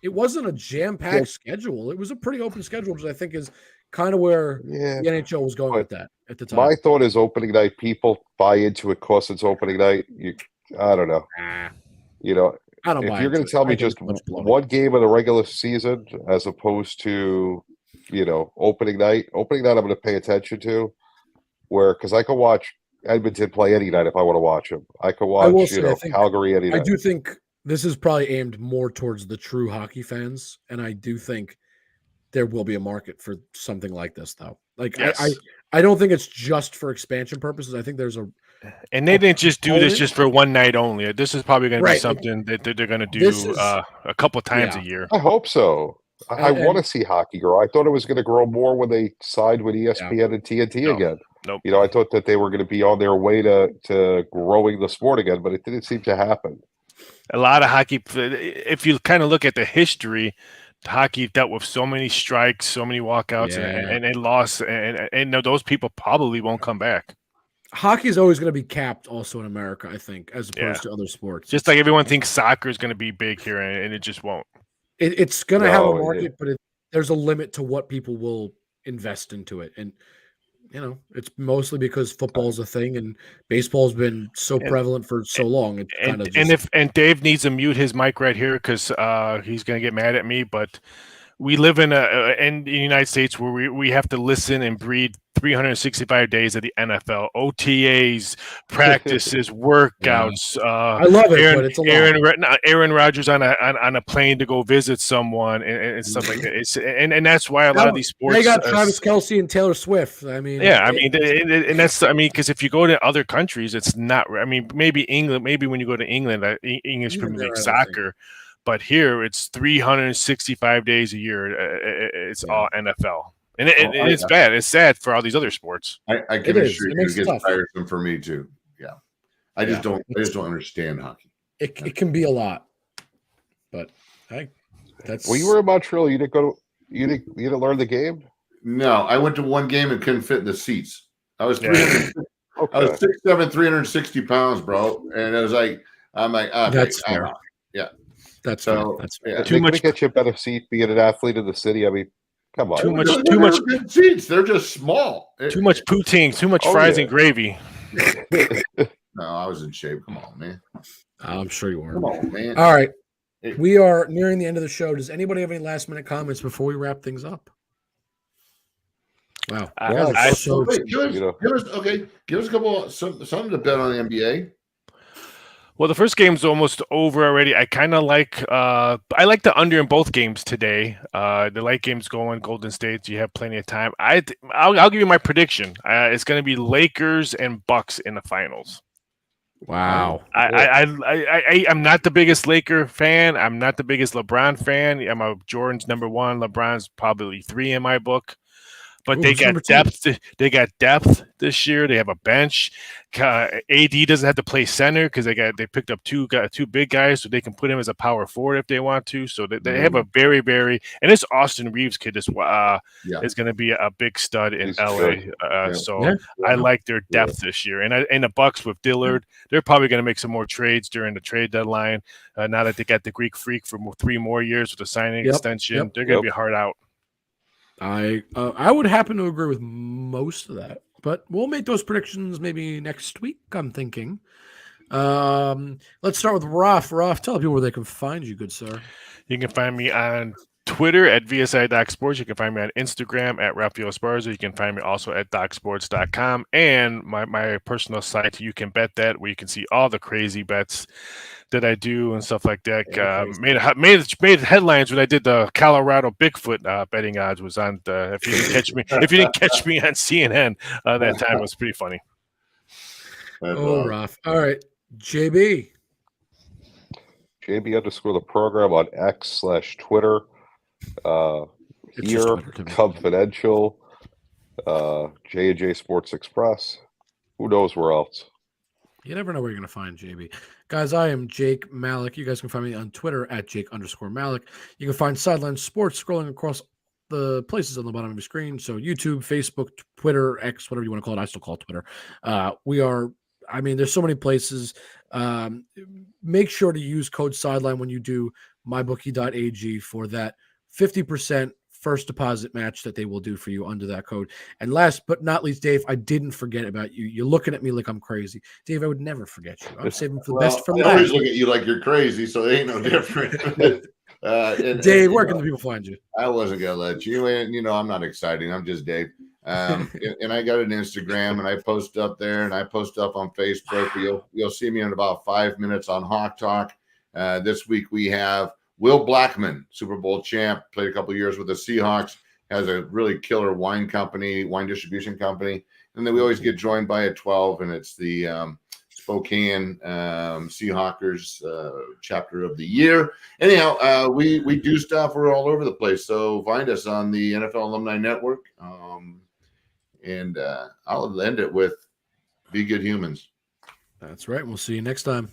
It wasn't a jam-packed schedule. It was a pretty open schedule, which I think is kind of where the NHL was going with that at the time. My thought is opening night, people buy into it because it's opening night. I don't know. I don't if you're going to tell me just one game of the regular season as opposed to, opening night, I'm going to pay attention to. Because I could watch Edmonton play any night if I want to watch them. I could watch, Calgary any night. I do think this is probably aimed more towards the true hockey fans, and I do think there will be a market for something like this, though. Like, yes. I don't think it's just for expansion purposes. I think there's and they didn't just do this just for one night only. This is probably going to be something that they're going to do a couple times a year. I hope so. I want to see hockey grow. I thought it was going to grow more when they signed with ESPN and TNT again. Nope. I thought that they were going to be on their way to growing the sport again, but it didn't seem to happen. A lot of hockey, if you kind of look at the history, hockey dealt with so many strikes, so many walkouts, and they lost, and those people probably won't come back. Hockey is always going to be capped also in America, I think, as opposed to other sports. Just like everyone thinks soccer is going to be big here, and it just won't. It's going to have a market, but there's a limit to what people will invest into it. And, it's mostly because football's a thing and baseball's been so prevalent for so long. It kind of and Dave needs to mute his mic right here because he's going to get mad at me. But we live in the United States where we have to listen and breathe 365 days of the NFL, OTAs, practices, workouts. I love it, but it's a lot. Aaron Rodgers on a plane to go visit someone and stuff like that. And that's why a lot of these sports. They got Travis Kelce and Taylor Swift. I mean, because if you go to other countries, it's not. I mean, maybe England. Maybe when you go to England, English Premier League soccer. But here, it's 365 days a year. It's all NFL. And it's bad. It's sad for all these other sports. I can assure you it gets tiresome for me too. Yeah. I just don't understand hockey. It can be a lot. But that's Well, you were in Montreal. You didn't learn the game? No, I went to one game and couldn't fit in the seats. I was 300 I was Okay. 6'7", 360 pounds, bro. And it was like, I'm like, okay, That's I'm fair. out. Yeah. That's So, fair. That's yeah. fair. Too They're going much- to get you a better seat being an athlete in the city. I mean, come on. Too much- They're too much- good seats. They're just small. Too much poutine, too much Oh, fries yeah. and gravy. No, I was in shape. Come on, man. I'm sure you were. Come on, man. All right. We are nearing the end of the show. Does anybody have any last minute comments before we wrap things up? Wow. I- You guys are I- so Wait, give us, you know. give us a couple of something to bet on the NBA. Well, the first game's almost over already. I kind of like I like the under in both games today. The late game's going Golden State. You have plenty of time. I'll give you my prediction. It's going to be Lakers and Bucks in the finals. wow. I'm not the biggest Laker fan. I'm not the biggest LeBron fan. I'm a Jordan's number one. LeBron's probably 3 in my book. But Ooh, they who's got number 2? depth. They got depth this year. They have a bench. AD doesn't have to play center because they picked up two big guys, so they can put him as a power forward if they want to. So they have a very and this Austin Reeves kid is going to be a big stud in He's LA. good. So Yeah. I like their depth this year. And the Bucks with Dillard, they're probably going to make some more trades during the trade deadline. Now that they got the Greek Freak for 3 more years with a signing extension, they're going to be hard out. I would happen to agree with most of that, but we'll make those predictions maybe next week, I'm thinking. Let's start with Raf. Raf, tell people where they can find you, good sir. You can find me on Twitter at VSI.Sports. You can find me on Instagram at Rafael Esparza. You can find me also at DocSports.com and my personal site, You Can Bet That, where you can see all the crazy bets that I do and stuff like that. Made headlines when I did the Colorado Bigfoot betting odds. Was on the if you didn't catch me on CNN that time, it was pretty funny. Raf. All right, JB. JB _ the program on X/Twitter. It's just Here, Twitter to me. Confidential, J&J Sports Express. Who knows where else? You never know where you're going to find JB. Guys, I am Jake Malik. You guys can find me on Twitter at Jake_Malik. You can find Sideline Sports scrolling across the places on the bottom of your screen. So YouTube, Facebook, Twitter, X, whatever you want to call it. I still call it Twitter. There's so many places. Make sure to use code Sideline when you do mybookie.ag for that 50% first deposit match that they will do for you under that code. And last but not least, Dave, I didn't forget about you. You're looking at me like I'm crazy. Dave, I would never forget you. I'm saving for the best for I always last. look at you like you're crazy, so it ain't no different. Dave, where can the people find you? I wasn't gonna let you in. I'm not exciting. I'm just Dave. And I got an Instagram, and I post up there, and I post up on Facebook. You'll see me in about 5 minutes on Hawk Talk. This week we have Will Blackman, Super Bowl champ, played a couple of years with the Seahawks, has a really killer wine distribution company. And then we always get joined by a 12, and it's the Spokane Seahawkers chapter of the year. Anyhow, we do stuff. We're all over the place. So find us on the NFL Alumni Network. And I'll end it with be good humans. That's right. We'll see you next time.